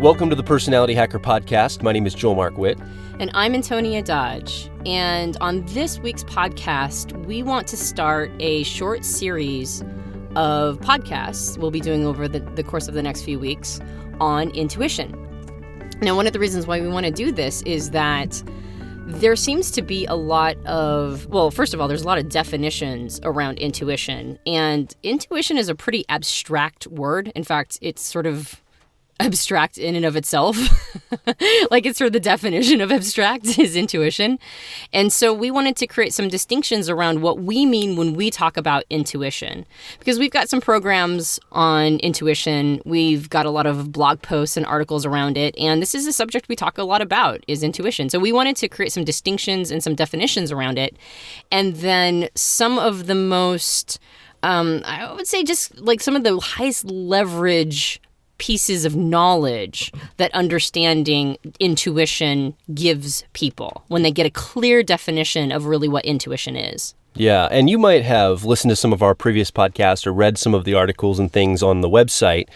Welcome to the Personality Hacker Podcast. My name is Joel Markwitt. And I'm Antonia Dodge. And on this week's podcast, we want to start a short series of podcasts we'll be doing over the course of the next few weeks on intuition. Now, one of the reasons why we want to do this is that there seems to be a lot of, well, first of all, there's a lot of definitions around intuition. And intuition is a pretty abstract word. In fact, it's sort of abstract in and of itself. Like, it's sort of the definition of abstract is intuition. And so we wanted to create some distinctions around what we mean when we talk about intuition. Because we've got some programs on intuition. We've got a lot of blog posts and articles around it. And this is a subject we talk a lot about, is intuition. So we wanted to create some distinctions and some definitions around it. And then some of the most, I would say just like some of the highest leverage pieces of knowledge that understanding intuition gives people when they get a clear definition of really what intuition is. Yeah, and you might have listened to some of our previous podcasts or read some of the articles and things on the website,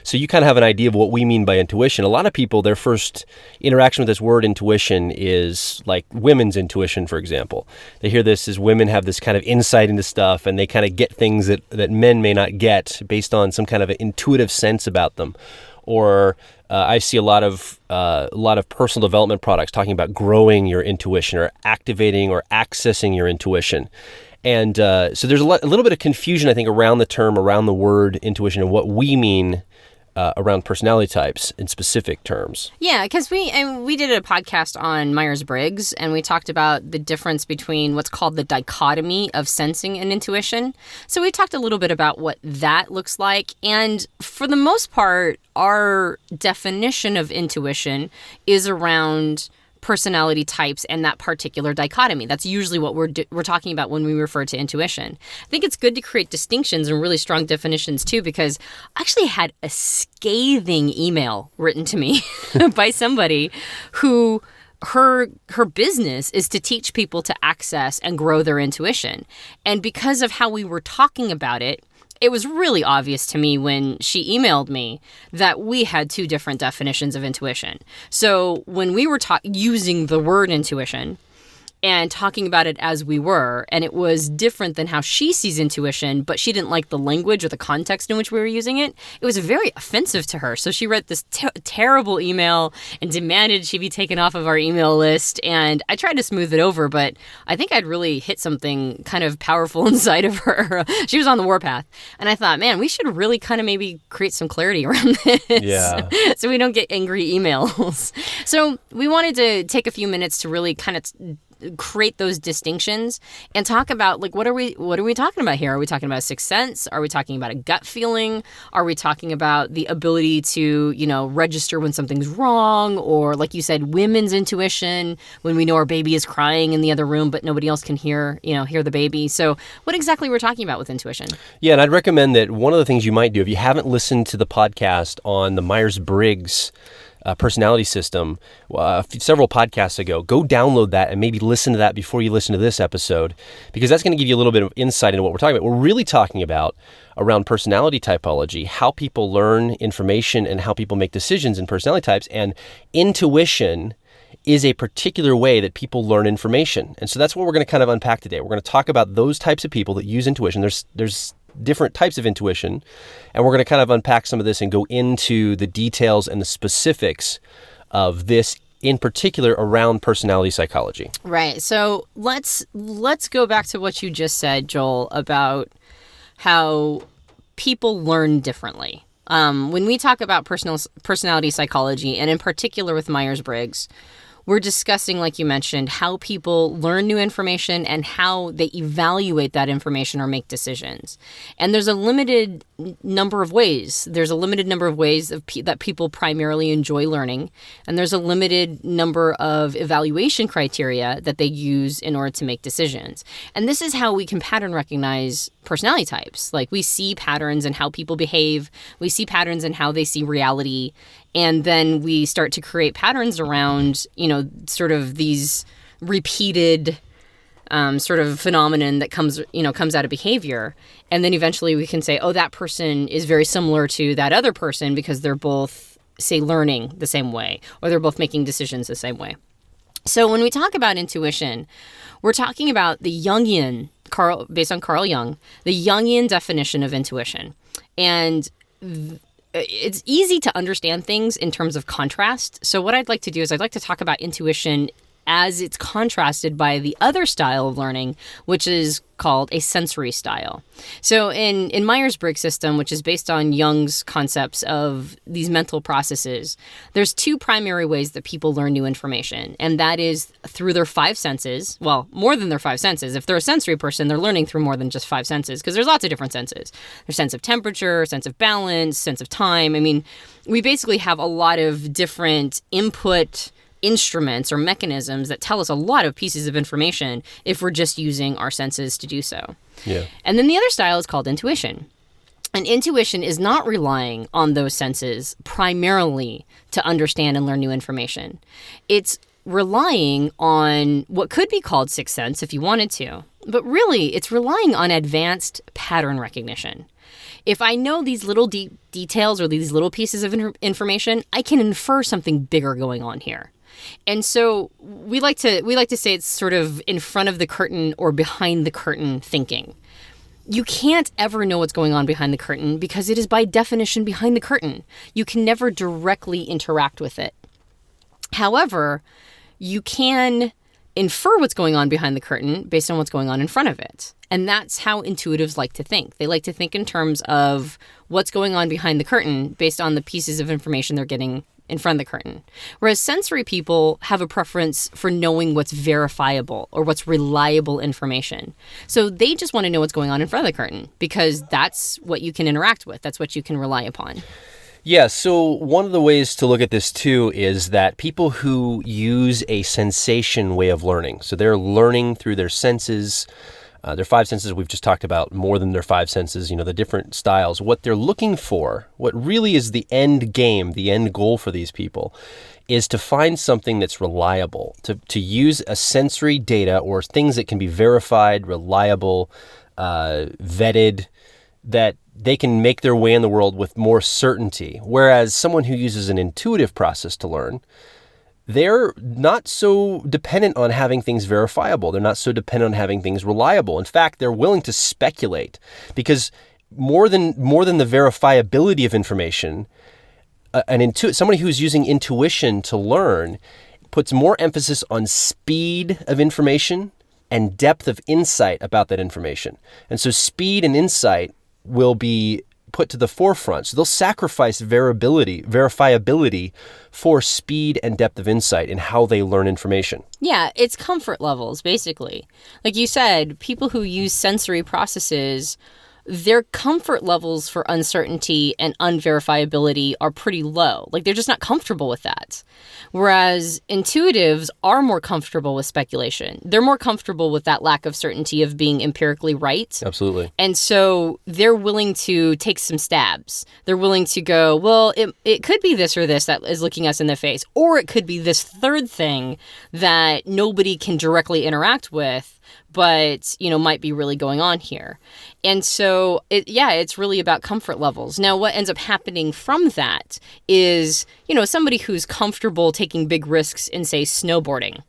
so you kind of have an idea of what we mean by intuition. A lot of people, their first interaction with this word intuition is like women's intuition, for example. They hear this as women have this kind of insight into stuff, and they kind of get things that men may not get based on some kind of an intuitive sense about them. Or I see a lot of personal development products talking about growing your intuition or activating or accessing your intuition. And so there's a little bit of confusion, I think, around the term, around the word intuition and what we mean around personality types in specific terms. Yeah, because we did a podcast on Myers-Briggs, and we talked about the difference between what's called the dichotomy of sensing and intuition. So we talked a little bit about what that looks like. And for the most part, our definition of intuition is around personality types and that particular dichotomy. That's usually what we're talking about when we refer to intuition. I think it's good to create distinctions and really strong definitions too, because I actually had a scathing email written to me by somebody who her business is to teach people to access and grow their intuition. And because of how we were talking about it, it was really obvious to me when she emailed me that we had two different definitions of intuition. So when we were using the word intuition and talking about it as we were, and it was different than how she sees intuition, but she didn't like the language or the context in which we were using it, it was very offensive to her. So she wrote this terrible email and demanded she be taken off of our email list. And I tried to smooth it over, but I think I'd really hit something kind of powerful inside of her. She was on the warpath. And I thought, man, we should really kind of maybe create some clarity around this. Yeah. So we don't get angry emails. So we wanted to take a few minutes to really kind of create those distinctions and talk about, like, what are we talking about here? Are we talking about a sixth sense? Are we talking about a gut feeling? Are we talking about the ability to, register when something's wrong? Or, like you said, women's intuition, when we know our baby is crying in the other room, but nobody else can hear the baby. So what exactly we're talking about with intuition? Yeah, and I'd recommend that one of the things you might do, if you haven't listened to the podcast on the Myers-Briggs personality system several podcasts ago, go download that and maybe listen to that before you listen to this episode, because that's going to give you a little bit of insight into what we're talking about. We're really talking about around personality typology, how people learn information and how people make decisions in personality types. And intuition is a particular way that people learn information. And so that's what we're going to kind of unpack today. We're going to talk about those types of people that use intuition. There's different types of intuition, and we're going to kind of unpack some of this and go into the details and the specifics of this, in particular around personality psychology. Right. So let's go back to what you just said, Joel, about how people learn differently. When we talk about personality psychology, and in particular with Myers-Briggs, we're discussing, like you mentioned, how people learn new information and how they evaluate that information or make decisions. And there's a limited number of ways. There's a limited number of ways that people primarily enjoy learning. And there's a limited number of evaluation criteria that they use in order to make decisions. And this is how we can pattern recognize personality types. Like, we see patterns in how people behave. We see patterns in how they see reality. And then we start to create patterns around, sort of these repeated sort of phenomenon that comes out of behavior. And then eventually we can say, oh, that person is very similar to that other person because they're both say, learning the same way, or they're both making decisions the same way. So when we talk about intuition, we're talking about the Jungian, based on Carl Jung, the Jungian definition of intuition. And it's easy to understand things in terms of contrast. So what I'd like to do is I'd like to talk about intuition as it's contrasted by the other style of learning, which is called a sensory style. So in Myers-Briggs system, which is based on Jung's concepts of these mental processes, there's two primary ways that people learn new information, and that is through their five senses. Well, more than their five senses. If they're a sensory person, they're learning through more than just five senses, because there's lots of different senses. There's sense of temperature, sense of balance, sense of time. I mean, we basically have a lot of different input instruments or mechanisms that tell us a lot of pieces of information if we're just using our senses to do so. Yeah. And then the other style is called intuition. And intuition is not relying on those senses primarily to understand and learn new information. It's relying on what could be called sixth sense if you wanted to, but really it's relying on advanced pattern recognition. If I know these little details or these little pieces of information, I can infer something bigger going on here. And so we like to say it's sort of in front of the curtain or behind the curtain thinking. You can't ever know what's going on behind the curtain because it is by definition behind the curtain. You can never directly interact with it. However, you can infer what's going on behind the curtain based on what's going on in front of it. And that's how intuitives like to think. They like to think in terms of what's going on behind the curtain based on the pieces of information they're getting in front of the curtain. Whereas sensory people have a preference for knowing what's verifiable or what's reliable information. So they just want to know what's going on in front of the curtain because that's what you can interact with. That's what you can rely upon. Yeah, so one of the ways to look at this too is that people who use a sensation way of learning, so they're learning through their senses, their five senses we've just talked about, more than their five senses, the different styles. What they're looking for, what really is the end game, the end goal for these people, is to find something that's reliable, to use a sensory data or things that can be verified, reliable, vetted, that they can make their way in the world with more certainty. Whereas someone who uses an intuitive process to learn, they're not so dependent on having things verifiable. They're not so dependent on having things reliable. In fact, they're willing to speculate because more than the verifiability of information, somebody who's using intuition to learn puts more emphasis on speed of information and depth of insight about that information. And so speed and insight will be put to the forefront. So they'll sacrifice verifiability for speed and depth of insight in how they learn information. Yeah, it's comfort levels, basically. Like you said, people who use sensory processes, their comfort levels for uncertainty and unverifiability are pretty low. Like, they're just not comfortable with that. Whereas intuitives are more comfortable with speculation. They're more comfortable with that lack of certainty of being empirically right. Absolutely. And so they're willing to take some stabs. They're willing to go, well, it could be this or this that is looking us in the face. Or it could be this third thing that nobody can directly interact with, but, might be really going on here. And so, it's really about comfort levels. Now, what ends up happening from that is, somebody who's comfortable taking big risks in, say, snowboarding,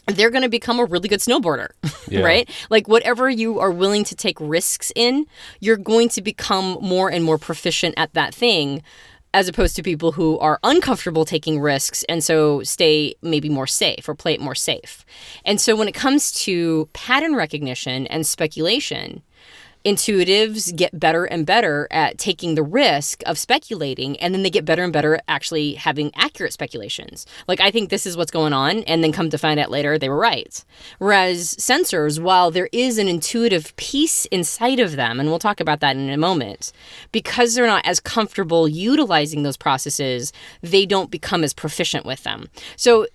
they're going to become a really good snowboarder, right? Like, whatever you are willing to take risks in, you're going to become more and more proficient at that thing, as opposed to people who are uncomfortable taking risks and so stay maybe more safe or play it more safe. And so when it comes to pattern recognition and speculation, intuitives get better and better at taking the risk of speculating, and then they get better and better at actually having accurate speculations. Like, I think this is what's going on, and then come to find out later they were right. Whereas sensors, while there is an intuitive piece inside of them, and we'll talk about that in a moment, because they're not as comfortable utilizing those processes, they don't become as proficient with them. So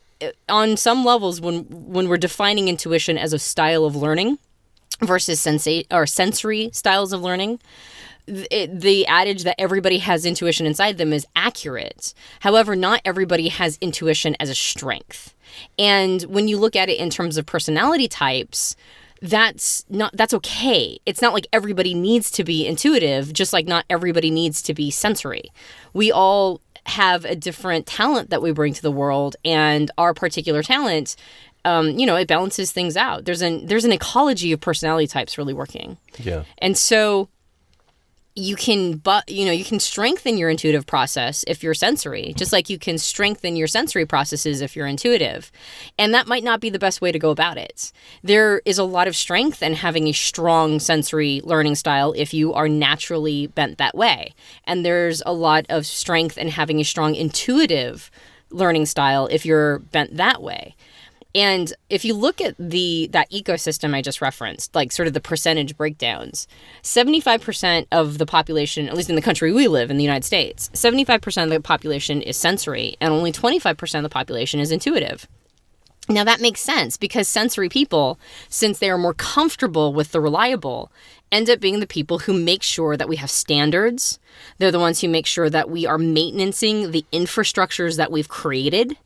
on some levels, when we're defining intuition as a style of learning versus sensory styles of learning, the adage that everybody has intuition inside them is accurate. However, not everybody has intuition as a strength. And when you look at it in terms of personality types, that's okay. It's not like everybody needs to be intuitive, just like not everybody needs to be sensory. We all have a different talent that we bring to the world, and our particular talent, it balances things out. There's an ecology of personality types really working. Yeah. And so you can strengthen your intuitive process if you're sensory, just like you can strengthen your sensory processes if you're intuitive. And that might not be the best way to go about it. There is a lot of strength in having a strong sensory learning style if you are naturally bent that way. And there's a lot of strength in having a strong intuitive learning style if you're bent that way. And if you look at that ecosystem I just referenced, like sort of the percentage breakdowns, 75% of the population, at least in the country we live in the United States, 75% of the population is sensory and only 25% of the population is intuitive. Now that makes sense because sensory people, since they are more comfortable with the reliable, end up being the people who make sure that we have standards. They're the ones who make sure that we are maintaining the infrastructures that we've created.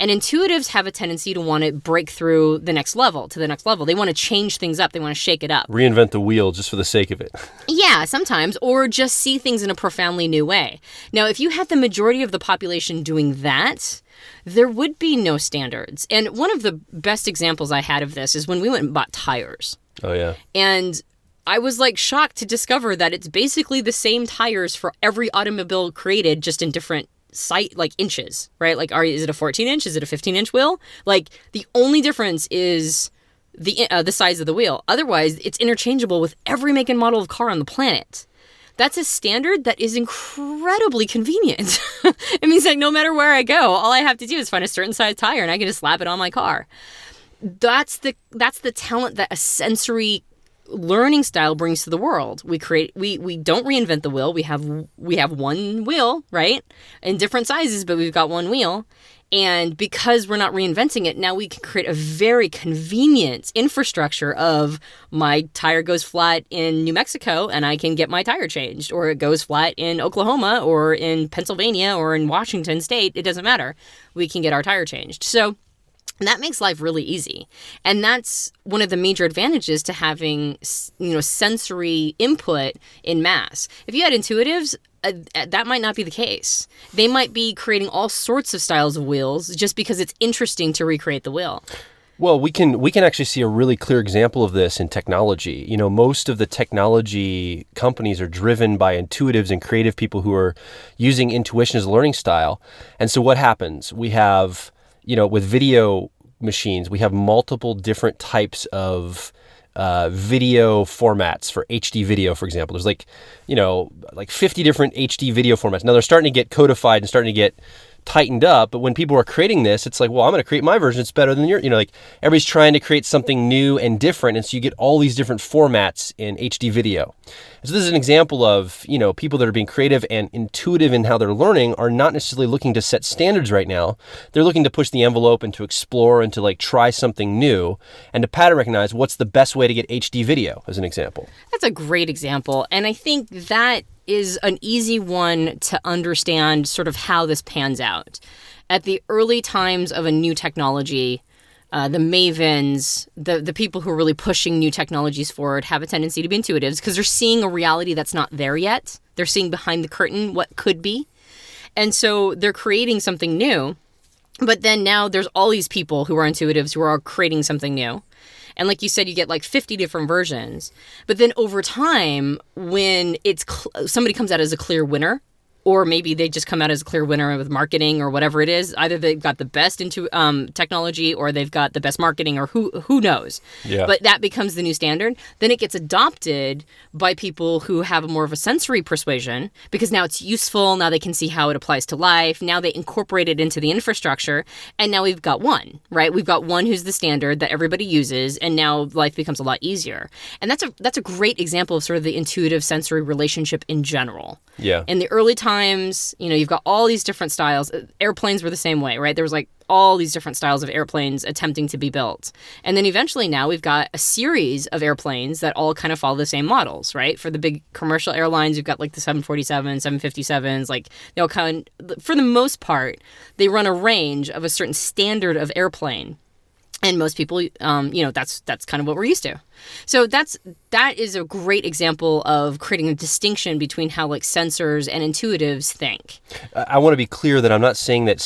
And intuitives have a tendency to want to break through to the next level. They want to change things up. They want to shake it up. Reinvent the wheel just for the sake of it. Yeah, sometimes. Or just see things in a profoundly new way. Now, if you had the majority of the population doing that, there would be no standards. And one of the best examples I had of this is when we went and bought tires. Oh, yeah. And I was shocked to discover that it's basically the same tires for every automobile created, just in different inches, right? Is it a 14-inch? Is it a 15-inch wheel? The only difference is the size of the wheel. Otherwise, it's interchangeable with every make and model of car on the planet. That's a standard that is incredibly convenient. It means no matter where I go, all I have to do is find a certain size tire and I can just slap it on my car. That's the talent that a sensory learning style brings to the world. We don't reinvent the wheel. We have one wheel, right? In different sizes, but we've got one wheel. And because we're not reinventing it, now we can create a very convenient infrastructure of my tire goes flat in New Mexico and I can get my tire changed, or it goes flat in Oklahoma or in Pennsylvania or in Washington State. It doesn't matter. We can get our tire changed. So that makes life really easy. And that's one of the major advantages to having, sensory input in mass. If you had intuitives, that might not be the case. They might be creating all sorts of styles of wheels just because it's interesting to recreate the wheel. Well, we can actually see a really clear example of this in technology. Most of the technology companies are driven by intuitives and creative people who are using intuition as a learning style. And so what happens? We have with video machines, we have multiple different types of video formats for HD video, for example. There's 50 different HD video formats. Now they're starting to get codified and starting to get tightened up, but when people are creating this, it's I'm going to create my version. It's better than your, everybody's trying to create something new and different. And so you get all these different formats in HD video. So this is an example of, people that are being creative and intuitive in how they're learning are not necessarily looking to set standards right now. They're looking to push the envelope and to explore and to try something new and to pattern recognize what's the best way to get HD video, as an example. That's a great example. And I think that is an easy one to understand sort of how this pans out. At the early times of a new technology, the mavens, the people who are really pushing new technologies forward have a tendency to be intuitives because they're seeing a reality that's not there yet. They're seeing behind the curtain what could be. And so they're creating something new. But then now there's all these people who are intuitives who are creating something new. And like you said, you get 50 different versions. But then over time, when somebody comes out as a clear winner, or maybe they just come out as a clear winner with marketing or whatever it is, either they've got the best into technology or they've got the best marketing, or who knows. Yeah. But that becomes the new standard. Then it gets adopted by people who have more of a sensory persuasion because now it's useful. Now they can see how it applies to life. Now they incorporate it into the infrastructure. And now we've got one, right? We've got one who's the standard that everybody uses. And now life becomes a lot easier. And that's a great example of sort of the intuitive sensory relationship in general. Yeah. In the early times, you've got all these different styles. Airplanes were the same way, right? There was all these different styles of airplanes attempting to be built. And then eventually now we've got a series of airplanes that all kind of follow the same models, right? For the big commercial airlines, you've got the 747s, 757s, they all for the most part, they run a range of a certain standard of airplane. And most people, that's kind of what we're used to. So that is a great example of creating a distinction between how like sensors and intuitives think. I want to be clear that I'm not saying that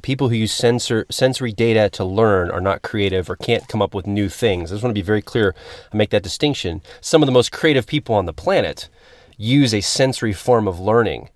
people who use sensory data to learn are not creative or can't come up with new things. I just want to be very clear and make that distinction. Some of the most creative people on the planet use a sensory form of learning.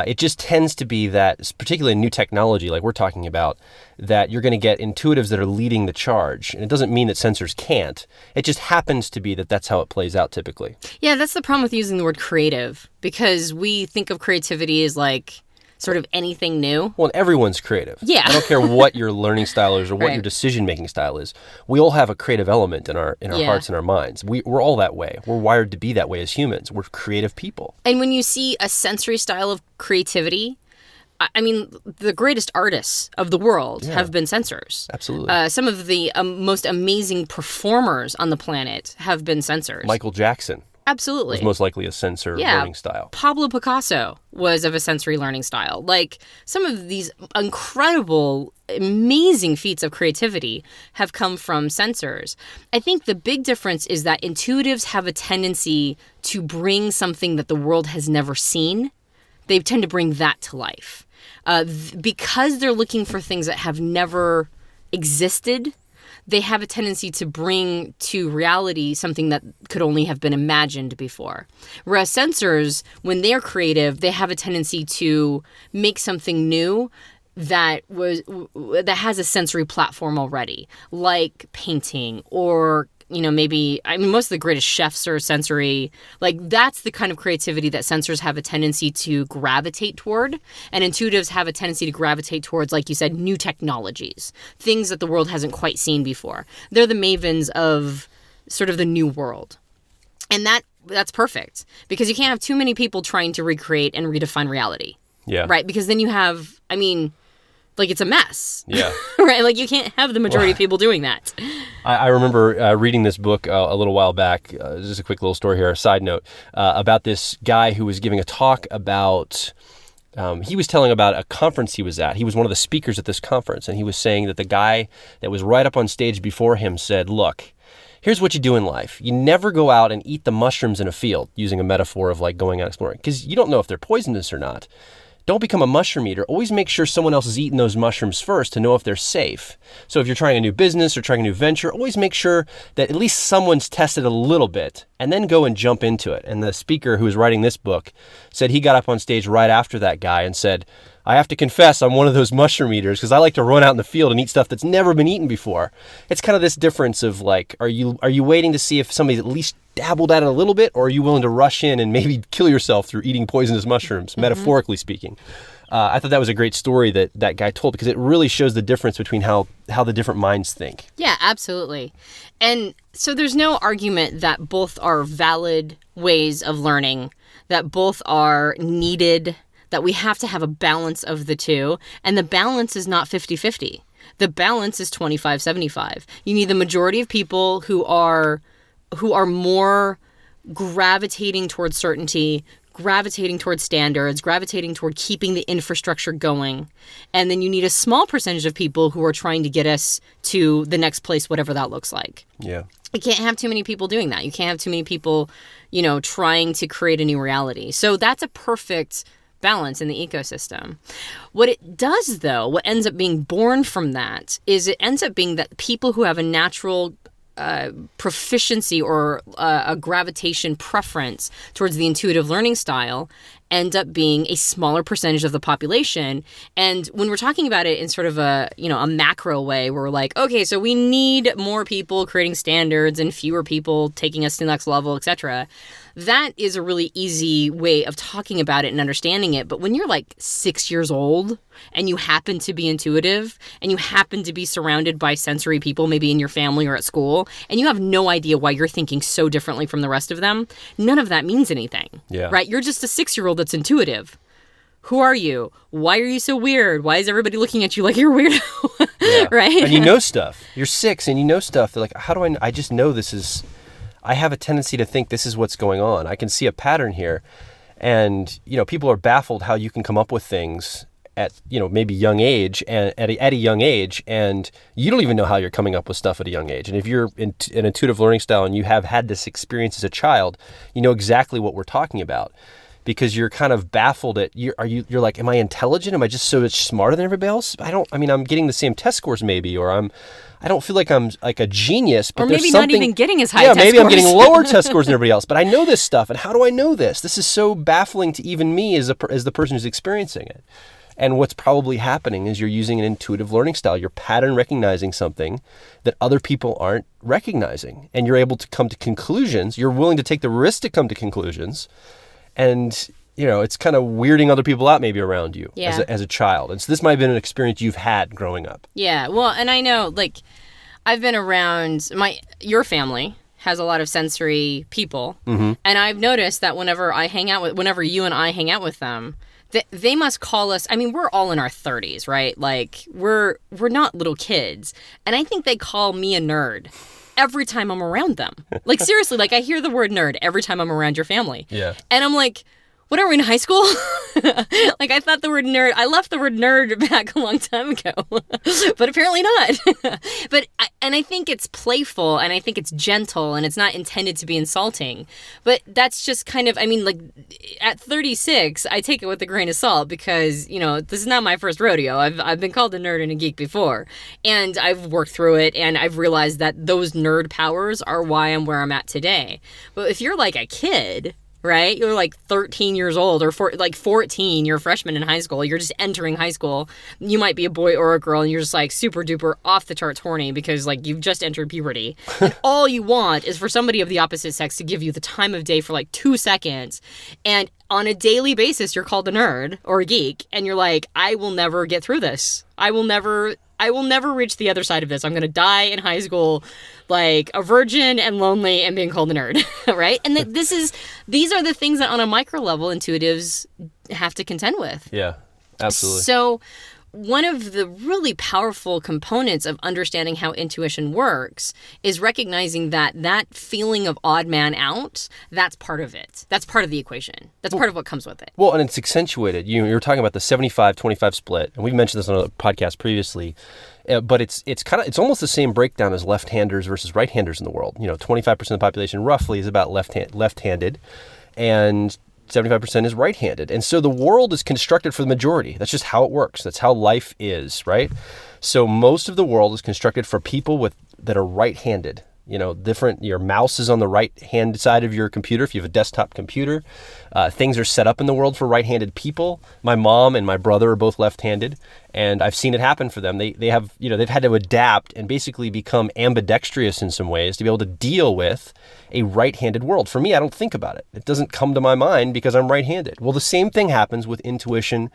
It just tends to be that, particularly in new technology like we're talking about, that you're going to get intuitives that are leading the charge. And it doesn't mean that sensors can't. It just happens to be that that's how it plays out typically. Yeah, that's the problem with using the word creative, because we think of creativity as like sort of anything new. Well, everyone's creative. Yeah. I don't care what your learning style is or what Right. your decision-making style is. We all have a creative element in our Yeah. hearts and our minds. We're all that way. We're wired to be that way as humans. We're creative people. And when you see a sensory style of creativity, I mean, the greatest artists of the world have been sensors. Absolutely. Some of the most amazing performers on the planet have been sensors. Michael Jackson Absolutely. was most likely a sensor learning style. Pablo Picasso was of a sensory learning style. Like, some of these incredible, amazing feats of creativity have come from sensors. I think the big difference is that intuitives have a tendency to bring something that the world has never seen. They tend to bring that to life. Because they're looking for things that have never existed, they have a tendency to bring to reality something that could only have been imagined before. Whereas sensors, when they're creative, they have a tendency to make something new that has a sensory platform already, like painting or maybe, most of the greatest chefs are sensory. Like, that's the kind of creativity that sensors have a tendency to gravitate toward. And intuitives have a tendency to gravitate towards, like you said, new technologies, things that the world hasn't quite seen before. They're the mavens of sort of the new world. And that's perfect, because you can't have too many people trying to recreate and redefine reality. Yeah. Right? Because then you have, it's a mess. Yeah. Right? Like, you can't have the majority of people doing that. I remember reading this book a little while back, just a quick little story here, a side note, about this guy who was giving a talk about, he was telling about a conference he was at. He was one of the speakers at this conference, and he was saying that the guy that was right up on stage before him said, look, here's what you do in life. You never go out and eat the mushrooms in a field, using a metaphor of like going out exploring, because you don't know if they're poisonous or not. Don't become a mushroom eater. Always make sure someone else has eaten those mushrooms first to know if they're safe. So if you're trying a new business or trying a new venture, always make sure that at least someone's tested a little bit, and then go and jump into it. And the speaker who was writing this book said he got up on stage right after that guy and said, I have to confess I'm one of those mushroom eaters because I like to run out in the field and eat stuff that's never been eaten before. It's kind of this difference of like, are you waiting to see if somebody's at least dabbled at it a little bit, or are you willing to rush in and maybe kill yourself through eating poisonous mushrooms, metaphorically speaking? I thought that was a great story that guy told, because it really shows the difference between how the different minds think. Yeah, absolutely. And so there's no argument that both are valid ways of learning, that both are needed, that we have to have a balance of the two. And the balance is not 50-50. The balance is 25-75. You need the majority of people who are more gravitating towards certainty, gravitating towards standards, gravitating toward keeping the infrastructure going. And then you need a small percentage of people who are trying to get us to the next place, whatever that looks like. Yeah. You can't have too many people doing that. You can't have too many people, trying to create a new reality. So that's a perfect balance in the ecosystem. What it does, though, what ends up being born from that is it ends up being that people who have a natural proficiency or a gravitation preference towards the intuitive learning style end up being a smaller percentage of the population. And when we're talking about it in sort of a macro way, we're like, okay, so we need more people creating standards and fewer people taking us to the next level, etc. That is a really easy way of talking about it and understanding it. But when you're like 6 years old and you happen to be intuitive and you happen to be surrounded by sensory people, maybe in your family or at school, and you have no idea why you're thinking so differently from the rest of them, none of that means anything. Yeah. Right? You're just a 6-year-old that's intuitive. Who are you? Why are you so weird? Why is everybody looking at you like you're a weirdo? Yeah. Right? And you know stuff. You're 6 and you know stuff. They're like, how do I just know this is... I have a tendency to think this is what's going on. I can see a pattern here. And, people are baffled how you can come up with things at maybe young age and at a young age, and you don't even know how you're coming up with stuff at a young age. And if you're in an intuitive learning style and you have had this experience as a child, you know exactly what we're talking about, because you're kind of baffled at you're like, am I intelligent? Am I just so much smarter than everybody else? I'm getting the same test scores maybe, or I don't feel like I'm like a genius, but or there's maybe something, not even getting as high. Yeah, test maybe scores. I'm getting lower test scores than everybody else, but I know this stuff, and how do I know this? This is so baffling to even me as the person who's experiencing it. And what's probably happening is you're using an intuitive learning style. You're pattern recognizing something that other people aren't recognizing, and you're able to come to conclusions. You're willing to take the risk to come to conclusions, and it's kind of weirding other people out maybe around you as a child. And so this might have been an experience you've had growing up. Yeah, well, and I know, like, I've been around your family has a lot of sensory people, and I've noticed that whenever you and I hang out with them, they must call us. I mean, we're all in our 30s, right? Like, we're not little kids, and I think they call me a nerd every time I'm around them. Like, seriously, like, I hear the word nerd every time I'm around your family. Yeah, and I'm like, what, are we in high school? Like, I thought the word nerd, I left the word nerd back a long time ago, but apparently not. And I think it's playful, and I think it's gentle, and it's not intended to be insulting. But that's just kind of, like, at 36, I take it with a grain of salt, because, this is not my first rodeo. I've been called a nerd and a geek before, and I've worked through it, and I've realized that those nerd powers are why I'm where I'm at today. But if you're like a kid, right? You're like 13 years old, or 14, you're a freshman in high school. You're just entering high school. You might be a boy or a girl, and you're just like super duper off the charts horny because like you've just entered puberty. And all you want is for somebody of the opposite sex to give you the time of day for like 2 seconds. And on a daily basis, you're called a nerd or a geek, and you're like, I will never get through this. I will never reach the other side of this. I'm going to die in high school like a virgin and lonely and being called a nerd, right? And these are the things that on a micro level intuitives have to contend with. Yeah, absolutely. So one of the really powerful components of understanding how intuition works is recognizing that feeling of odd man out, that's part of it. That's part of the equation. That's part of what comes with it. Well, and it's accentuated. You were talking about the 75-25 split, and we've mentioned this on a podcast previously, but it's almost the same breakdown as left-handers versus right-handers in the world. 25% of the population roughly is about left-handed, and 75% is right-handed. And so the world is constructed for the majority. That's just how it works. That's how life is, right? So most of the world is constructed for people that are right-handed. Your mouse is on the right-hand side of your computer if you have a desktop computer. Things are set up in the world for right-handed people. My mom and my brother are both left-handed, and I've seen it happen for them. They have, they've had to adapt and basically become ambidextrous in some ways to be able to deal with a right-handed world. For me, I don't think about it. It doesn't come to my mind because I'm right-handed. Well, the same thing happens with intuition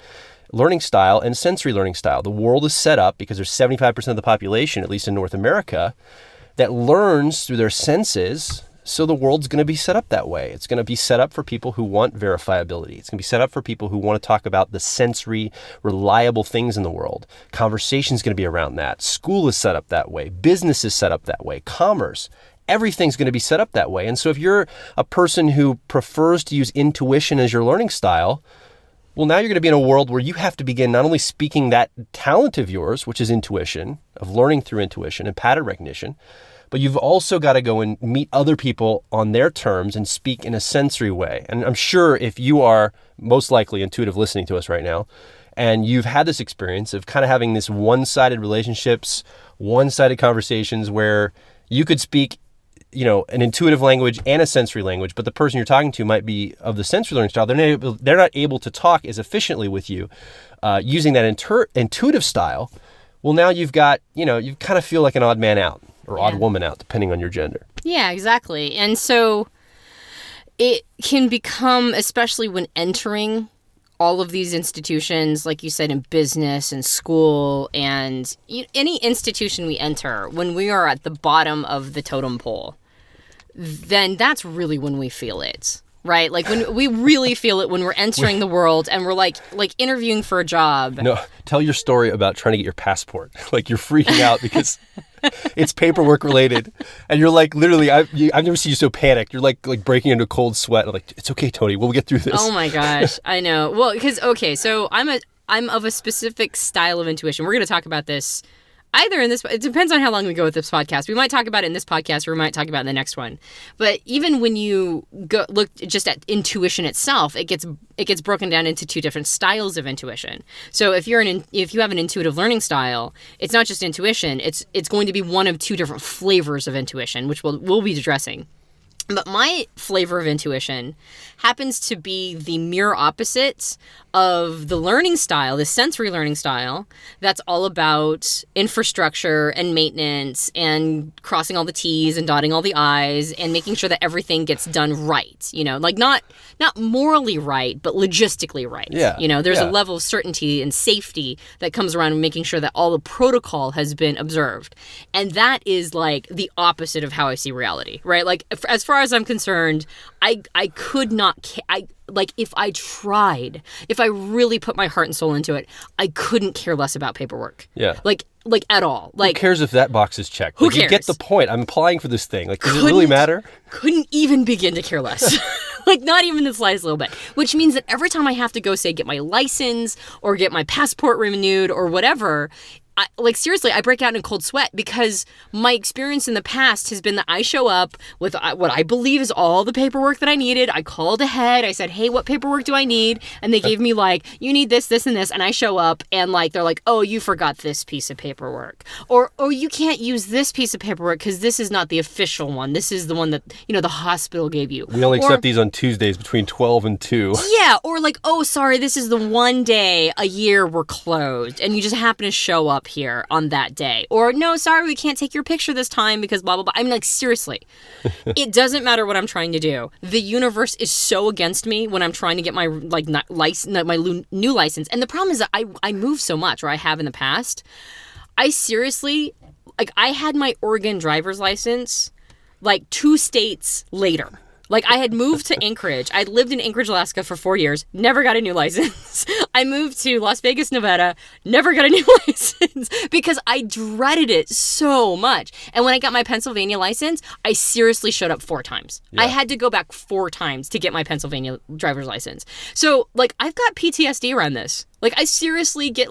learning style and sensory learning style. The world is set up because there's 75% of the population, at least in North America, that learns through their senses. So the world's going to be set up that way. It's going to be set up for people who want verifiability. It's going to be set up for people who want to talk about the sensory, reliable things in the world. Conversation's going to be around that. School is set up that way. Business is set up that way. Commerce. Everything's going to be set up that way. And so if you're a person who prefers to use intuition as your learning style, well, now you're going to be in a world where you have to begin not only speaking that talent of yours, which is intuition, of learning through intuition and pattern recognition, but you've also got to go and meet other people on their terms and speak in a sensory way. And I'm sure if you are most likely intuitive listening to us right now, and you've had this experience of kind of having this one-sided relationships, one-sided conversations where you could speak an intuitive language and a sensory language, but the person you're talking to might be of the sensory learning style. They're not able to talk as efficiently with you using that intuitive style. Well, now you've got, you kind of feel like an odd man out or odd woman out, depending on your gender. Yeah, exactly. And so it can become, especially when entering all of these institutions, like you said, in business and school and any institution we enter, when we are at the bottom of the totem pole, then that's really when we feel it, right? Like when we really feel it when we're entering the world and we're like interviewing for a job. No, tell your story about trying to get your passport. Like you're freaking out because it's paperwork related, and you're like literally. I've never seen you so panicked. You're like breaking into a cold sweat. I'm like, it's okay, Tony. We'll get through this. Oh my gosh, I know. Well, because so I'm of a specific style of intuition. We're going to talk about this either in this, it depends on how long we go with this podcast. We might talk about it in this podcast, or we might talk about it in the next one. But even when you look just at intuition itself, it gets broken down into two different styles of intuition. So if you have an intuitive learning style, it's not just intuition, it's going to be one of two different flavors of intuition, which we'll be addressing. But my flavor of intuition happens to be the mirror opposite of the learning style, the sensory learning style, that's all about infrastructure and maintenance and crossing all the T's and dotting all the I's and making sure that everything gets done right. Like not morally right, but logistically right. Yeah. There's a level of certainty and safety that comes around making sure that all the protocol has been observed. And that is like the opposite of how I see reality, right? Like as far as I'm concerned, I could not, if I tried, if I really put my heart and soul into it, I couldn't care less about paperwork. Yeah. Like at all. Who cares if that box is checked? Who cares? You get the point. I'm applying for this thing. Does it really matter? Couldn't even begin to care less. Not even the slightest little bit. Which means that every time I have to go, say, get my license or get my passport renewed or whatever, seriously, I break out in a cold sweat because my experience in the past has been that I show up with what I believe is all the paperwork that I needed. I called ahead. I said, hey, what paperwork do I need? And they gave me you need this, this, and this. And I show up and they're like, oh, you forgot this piece of paperwork. Or you can't use this piece of paperwork because this is not the official one. This is the one that, the hospital gave you. We only accept these on Tuesdays between 12 and 2. Yeah. Or oh, sorry, this is the one day a year we're closed and you just happen to show up here on that day. Or no, sorry, we can't take your picture this time because blah, blah, blah. I'm seriously, it doesn't matter what I'm trying to do. The universe is so against me when I'm trying to get my new license. And the problem is that I move so much, or I have in the past. I seriously, I had my Oregon driver's license 2 states later. I had moved to Anchorage. I'd lived in Anchorage, Alaska for 4 years, never got a new license. I moved to Las Vegas, Nevada, never got a new license because I dreaded it so much. And when I got my Pennsylvania license, I seriously showed up 4 times. Yeah. I had to go back 4 times to get my Pennsylvania driver's license. So, I've got PTSD around this. I seriously get,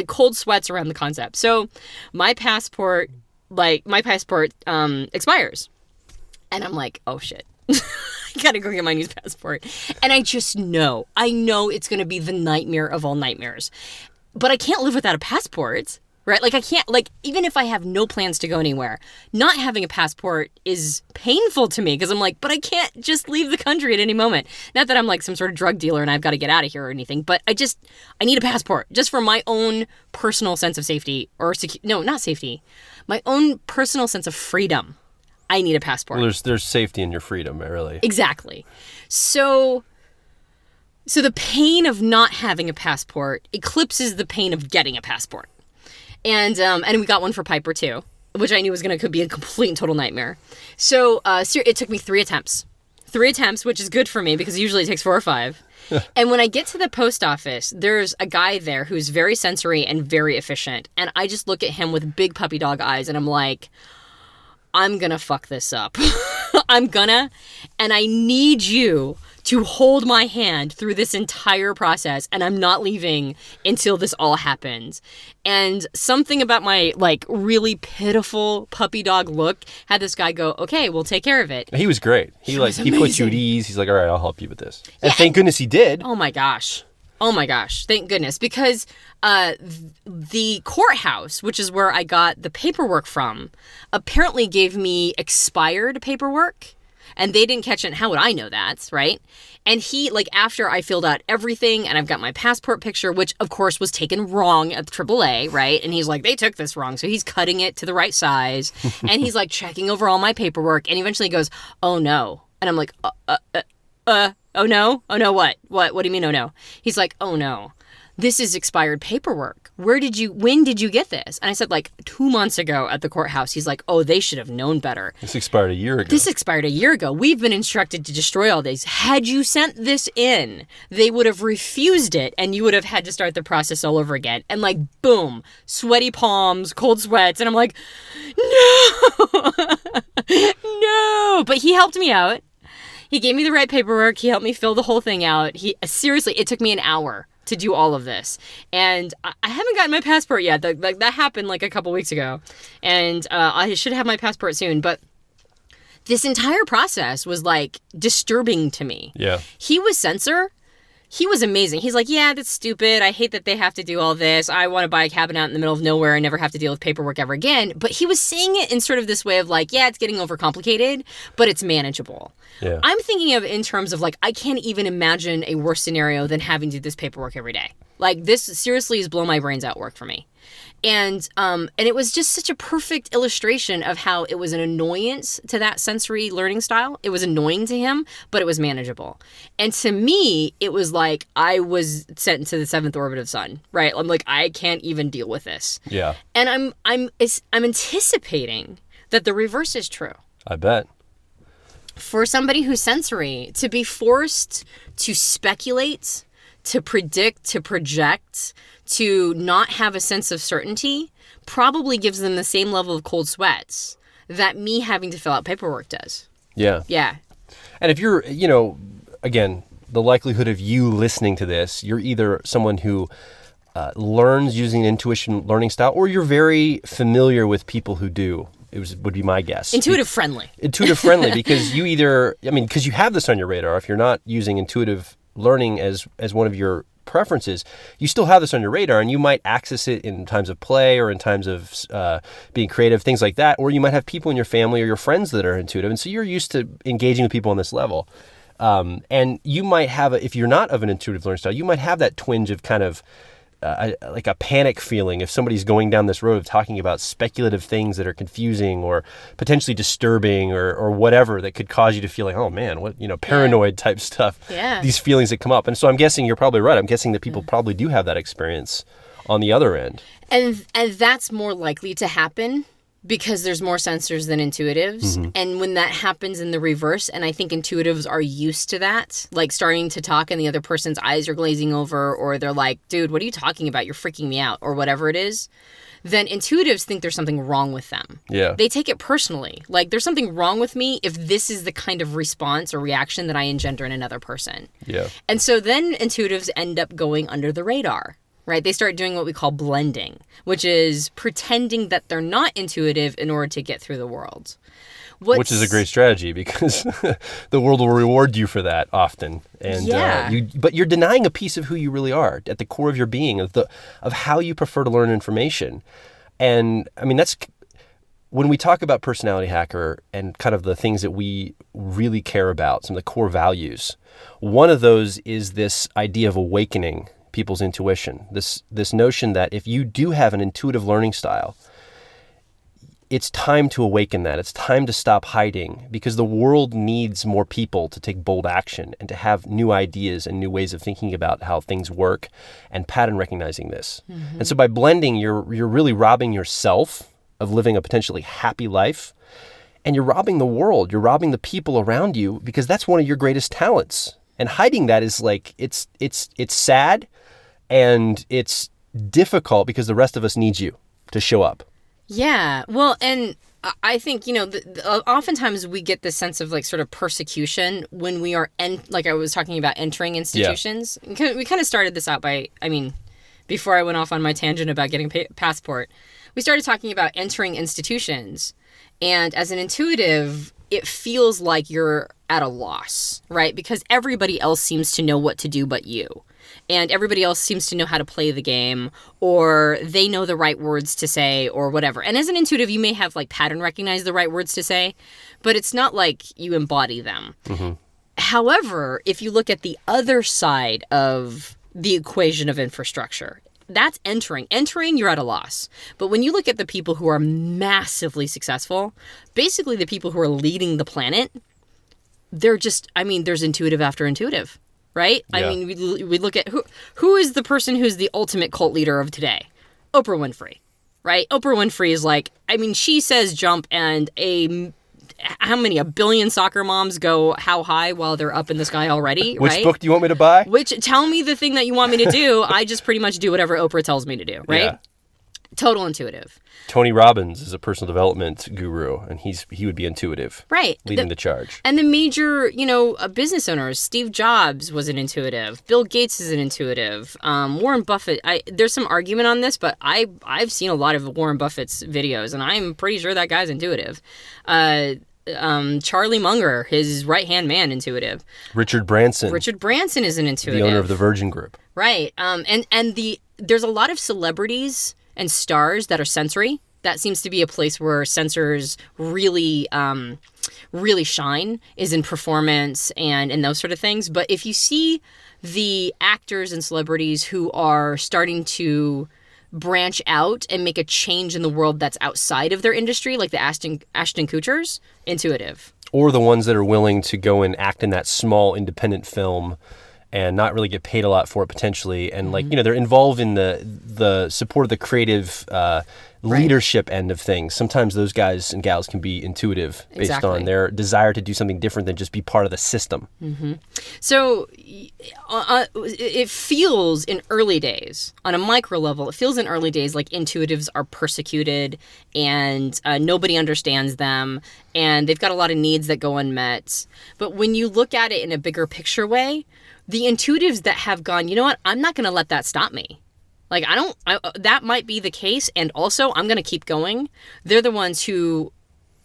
cold sweats around the concept. So, my passport expires. And I'm like, oh, shit. I gotta go get my new passport. And I know it's gonna be the nightmare of all nightmares. But I can't live without a passport, right? I can't, even if I have no plans to go anywhere, not having a passport is painful to me because I'm but I can't just leave the country at any moment. Not that I'm some sort of drug dealer and I've got to get out of here or anything, but I need a passport just for my own personal sense of safety not safety, my own personal sense of freedom. I need a passport. Well, there's safety in your freedom, really. Exactly. So the pain of not having a passport eclipses the pain of getting a passport. And we got one for Piper too, which I knew was could be a complete and total nightmare. So it took me 3 attempts. 3 attempts, which is good for me because usually it takes 4 or 5. And when I get to the post office, there's a guy there who's very sensory and very efficient. And I just look at him with big puppy dog eyes and I'm like, I'm gonna fuck this up. And I need you to hold my hand through this entire process, and I'm not leaving until this all happens. And something about my really pitiful puppy dog look had this guy go, okay, we'll take care of it. He was great. He put you at ease. He's like, all right, I'll help you with this. And thank goodness he did. Oh my gosh. Thank goodness. Because the courthouse, which is where I got the paperwork from, apparently gave me expired paperwork. And they didn't catch it. How would I know that, right? And he, after I filled out everything and I've got my passport picture, which of course was taken wrong at AAA, right? And he's like, they took this wrong. So he's cutting it to the right size. And he's checking over all my paperwork. And eventually he goes, oh no. And I'm like, oh no? Oh no, what? What do you mean, oh no? He's like, oh no, this is expired paperwork. When did you get this? And I said 2 months ago at the courthouse. He's like, oh, they should have known better. This expired a year ago. We've been instructed to destroy all these. Had you sent this in, they would have refused it and you would have had to start the process all over again. And boom, sweaty palms, cold sweats. And I'm like, no, no. But he helped me out. He gave me the right paperwork. He helped me fill the whole thing out. Seriously, it took me an hour to do all of this. And I haven't gotten my passport yet. That happened like a couple weeks ago. And I should have my passport soon. But this entire process was like disturbing to me. Yeah. He was censor. He was amazing. He's like, yeah, that's stupid. I hate that they have to do all this. I want to buy a cabin out in the middle of nowhere and never have to deal with paperwork ever again. But he was saying it in sort of this way of like, yeah, it's getting overcomplicated, but it's manageable. Yeah. I'm thinking of in terms of like, I can't even imagine a worse scenario than having to do this paperwork every day. Like, this seriously is blow my brains out work for me. And it was just such a perfect illustration of how it was an annoyance to that sensory learning style. It was annoying to him, but it was manageable. And to me, it was like I was sent into the seventh orbit of sun, right? I'm like, I can't even deal with this. Yeah. And I'm anticipating that the reverse is true. I bet. For somebody who's sensory, to be forced to speculate, to predict, to project, to not have a sense of certainty probably gives them the same level of cold sweats that me having to fill out paperwork does. Yeah. Yeah. And if you're, again, the likelihood of you listening to this, you're either someone who learns using an intuition learning style, or you're very familiar with people who do. Would be my guess. Intuitive friendly. Intuitive friendly, because because you have this on your radar. If you're not using intuitive learning as one of your preferences, you still have this on your radar, and you might access it in times of play or in times of being creative, things like that. Or you might have people in your family or your friends that are intuitive, and so you're used to engaging with people on this level. And you might have, if you're not of an intuitive learning style, you might have that twinge of kind of like a panic feeling if somebody's going down this road of talking about speculative things that are confusing or potentially disturbing or whatever that could cause you to feel like, oh man, what, paranoid type stuff. Yeah. These feelings that come up. And so I'm guessing you're probably right. I'm guessing that people probably do have that experience on the other end. And that's more likely to happen because there's more sensors than intuitives. Mm-hmm. And when that happens in the reverse, and I think intuitives are used to that, like starting to talk and the other person's eyes are glazing over, or they're like, dude, what are you talking about? You're freaking me out, or whatever it is, then intuitives think there's something wrong with them. Yeah. They take it personally. Like, there's something wrong with me if this is the kind of response or reaction that I engender in another person. Yeah. And so then intuitives end up going under the radar. Right? They start doing what we call blending, which is pretending that they're not intuitive in order to get through the world. Which is a great strategy, because the world will reward you for that often. And but you're denying a piece of who you really are at the core of your being, of how you prefer to learn information. And I mean, that's when we talk about personality hacker and kind of the things that we really care about, some of the core values. One of those is this idea of awakening people's intuition. This notion that if you do have an intuitive learning style, it's time to awaken that. It's time to stop hiding, because the world needs more people to take bold action and to have new ideas and new ways of thinking about how things work and pattern recognizing this. Mm-hmm. And so by blending, you're really robbing yourself of living a potentially happy life, and you're robbing the world. You're robbing the people around you, because that's one of your greatest talents. And hiding that is like, it's sad. And it's difficult because the rest of us needs you to show up. Yeah. Well, and I think, oftentimes we get this sense of like sort of persecution when we are, like I was talking about, entering institutions. Yeah. We kind of started this out before I went off on my tangent about getting a passport, we started talking about entering institutions. And as an intuitive, it feels like you're at a loss, right? Because everybody else seems to know what to do but you. And everybody else seems to know how to play the game, or they know the right words to say, or whatever. And as an intuitive, you may have like pattern recognized the right words to say, but it's not like you embody them. Mm-hmm. However, if you look at the other side of the equation of infrastructure, that's entering. Entering, you're at a loss. But when you look at the people who are massively successful, basically the people who are leading the planet, they're just, there's intuitive after intuitive. Right? Yeah. We look at who is the person who's the ultimate cult leader of today? Oprah Winfrey, right? Oprah Winfrey is like, she says jump, and a billion soccer moms go how high while they're up in the sky already, Which right? book do you want me to buy? Tell me the thing that you want me to do. I just pretty much do whatever Oprah tells me to do, right? Yeah. Total intuitive. Tony Robbins is a personal development guru, and he would be intuitive. Right. Leading the charge. And the major, business owners, Steve Jobs was an intuitive. Bill Gates is an intuitive. Warren Buffett, there's some argument on this, but I've seen a lot of Warren Buffett's videos, and I'm pretty sure that guy's intuitive. Charlie Munger, his right-hand man, intuitive. Richard Branson is an intuitive. The owner of the Virgin Group. Right. There's a lot of celebrities and stars that are sensory. That seems to be a place where sensors really shine, is in performance and those sort of things. But if you see the actors and celebrities who are starting to branch out and make a change in the world that's outside of their industry, like the Ashton Kutchers, intuitive. Or the ones that are willing to go and act in that small independent film and not really get paid a lot for it potentially. And they're involved in the support of the creative leadership end of things. Sometimes those guys and gals can be intuitive based on their desire to do something different than just be part of the system. Mm-hmm. So it feels in early days, on a micro level, it feels in early days like intuitives are persecuted and nobody understands them and they've got a lot of needs that go unmet. But when you look at it in a bigger picture way, the intuitives that have gone, you know what, I'm not going to let that stop me. That might be the case. And also I'm going to keep going. They're the ones who,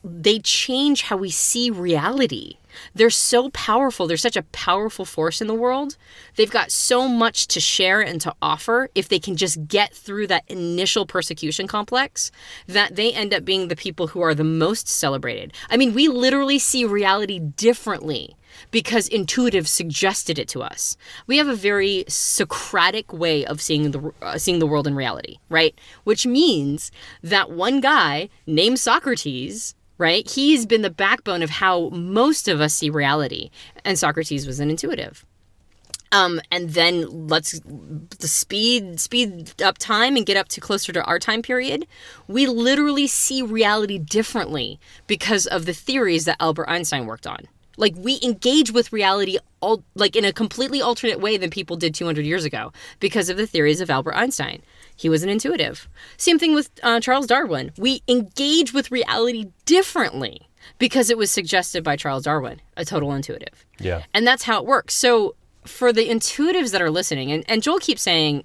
they change how we see reality. They're so powerful. They're such a powerful force in the world. They've got so much to share and to offer if they can just get through that initial persecution complex, that they end up being the people who are the most celebrated. I mean, we literally see reality differently because intuitive suggested it to us. We have a very Socratic way of seeing the world in reality, right? Which means that one guy named Socrates, right? He's been the backbone of how most of us see reality. And Socrates was an intuitive. And then let's speed up time and get up to closer to our time period. We literally see reality differently because of the theories that Albert Einstein worked on. Like, we engage with reality in a completely alternate way than people did 200 years ago because of the theories of Albert Einstein. He was an intuitive. Same thing with Charles Darwin. We engage with reality differently because it was suggested by Charles Darwin, a total intuitive. Yeah. And that's how it works. So for the intuitives that are listening, and Joel keeps saying,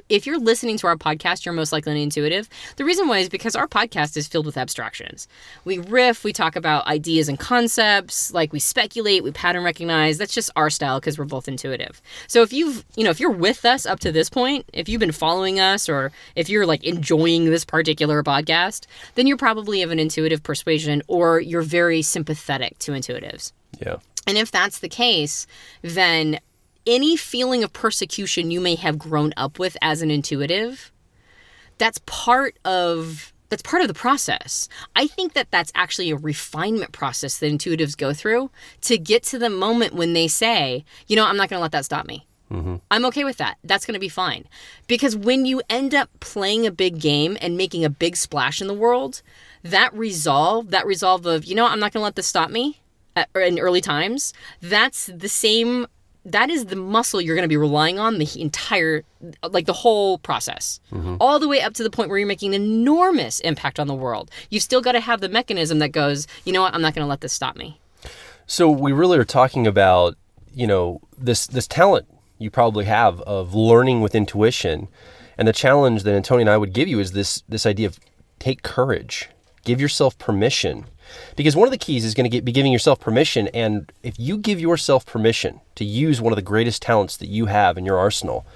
if you're listening to our podcast, you're most likely an intuitive. The reason why is because our podcast is filled with abstractions. We riff, we talk about ideas and concepts, like we speculate, we pattern recognize. That's just our style because we're both intuitive. So if you're with us up to this point, if you've been following us, or if you're enjoying this particular podcast, then you're probably of an intuitive persuasion, or you're very sympathetic to intuitives. Yeah. And if that's the case, then any feeling of persecution you may have grown up with as an intuitive, that's part of the process. I think that that's actually a refinement process that intuitives go through to get to the moment when they say, I'm not going to let that stop me. Mm-hmm. I'm okay with that. That's going to be fine. Because when you end up playing a big game and making a big splash in the world, that resolve of, I'm not going to let this stop me in early times, that is the muscle you're going to be relying on the entire, the whole process. Mm-hmm. All the way up to the point where you're making an enormous impact on the world. You've still got to have the mechanism that goes, I'm not going to let this stop me. So we really are talking about, this talent you probably have of learning with intuition. And the challenge that Antonia and I would give you is this idea of take courage, give yourself permission. Because one of the keys is going to be giving yourself permission. And if you give yourself permission to use one of the greatest talents that you have in your arsenal,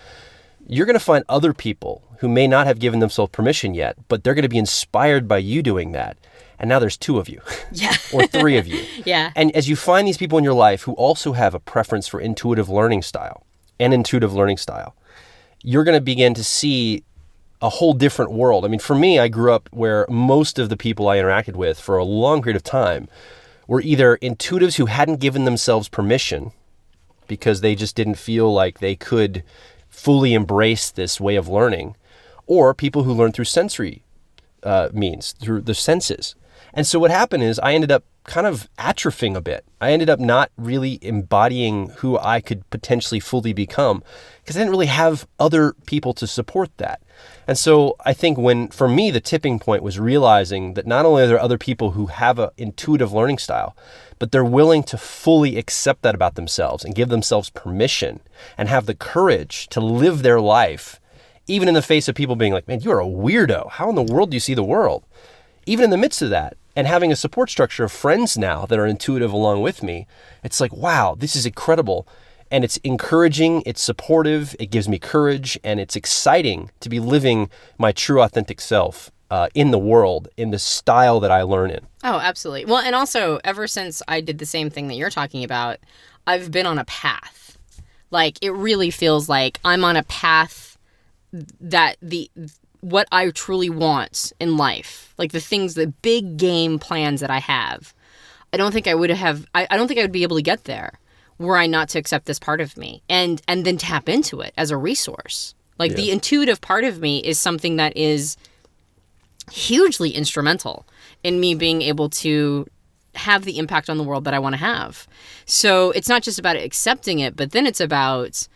you're going to find other people who may not have given themselves permission yet, but they're going to be inspired by you doing that. And now there's 2 of you. Yeah. Or 3 of you. Yeah. And as you find these people in your life who also have a preference for intuitive learning style, you're going to begin to see a whole different world. I mean, for me, I grew up where most of the people I interacted with for a long period of time were either intuitives who hadn't given themselves permission because they just didn't feel like they could fully embrace this way of learning, or people who learn through sensory means, through the senses. And so what happened is I ended up kind of atrophying a bit. I ended up not really embodying who I could potentially fully become because I didn't really have other people to support that. And so I think for me, the tipping point was realizing that not only are there other people who have an intuitive learning style, but they're willing to fully accept that about themselves and give themselves permission and have the courage to live their life, even in the face of people being like, man, you're a weirdo. How in the world do you see the world? Even in the midst of that, and having a support structure of friends now that are intuitive along with me, it's like, wow, this is incredible. And it's encouraging, it's supportive, it gives me courage, and it's exciting to be living my true authentic self in the world, in the style that I learn in. Oh, absolutely. Well, and also, ever since I did the same thing that you're talking about, I've been on a path. Like, it really feels like I'm on a path that what I truly want in life, like the big game plans that I have, I don't think I would be able to get there were I not to accept this part of me and then tap into it as a resource. Like the intuitive part of me is something that is hugely instrumental in me being able to have the impact on the world that I want to have. So it's not just about accepting it, but then it's about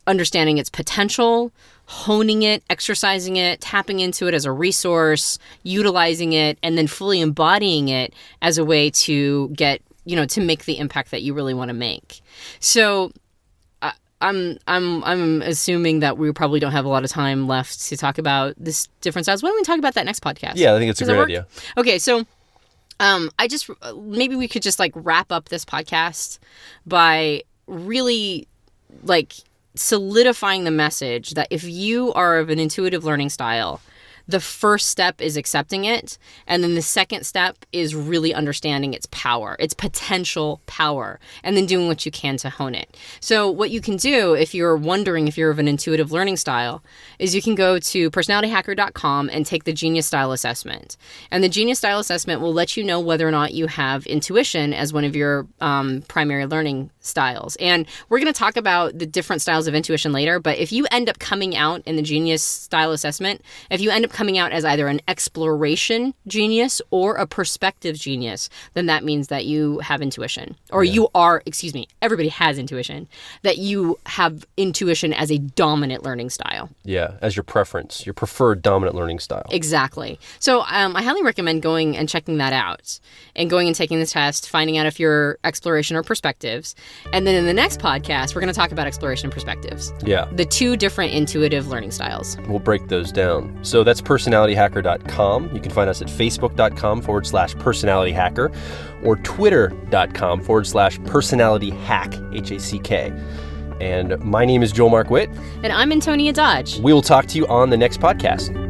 understanding its potential, honing it, exercising it, tapping into it as a resource, utilizing it, and then fully embodying it as a way to get, to make the impact that you really want to make. So I'm assuming that we probably don't have a lot of time left to talk about this different styles. Why don't we talk about that next podcast? Yeah, I think it's a great idea. Okay, so maybe we could just wrap up this podcast by really solidifying the message that if you are of an intuitive learning style, the first step is accepting it. And then the second step is really understanding its power, its potential power, and then doing what you can to hone it. So what you can do if you're wondering if you're of an intuitive learning style is you can go to personalityhacker.com and take the Genius Style Assessment. And the Genius Style Assessment will let you know whether or not you have intuition as one of your primary learning styles. And we're going to talk about the different styles of intuition later, but if you end up coming out in the Genius Style Assessment, if you end up coming out as either an exploration genius or a perspective genius, then that means that you have intuition. Or everybody has intuition, that you have intuition as a dominant learning style. Yeah, as your preference, your preferred dominant learning style. Exactly. So I highly recommend going and checking that out and going and taking the test, finding out if you're exploration or perspectives. And then in the next podcast, we're going to talk about exploration and perspectives. Yeah. The two different intuitive learning styles. We'll break those down. So that's personalityhacker.com. You can find us at facebook.com/personalityhacker or twitter.com/personalityhack, HACK. And my name is Joel Mark Witt. And I'm Antonia Dodge. We will talk to you on the next podcast.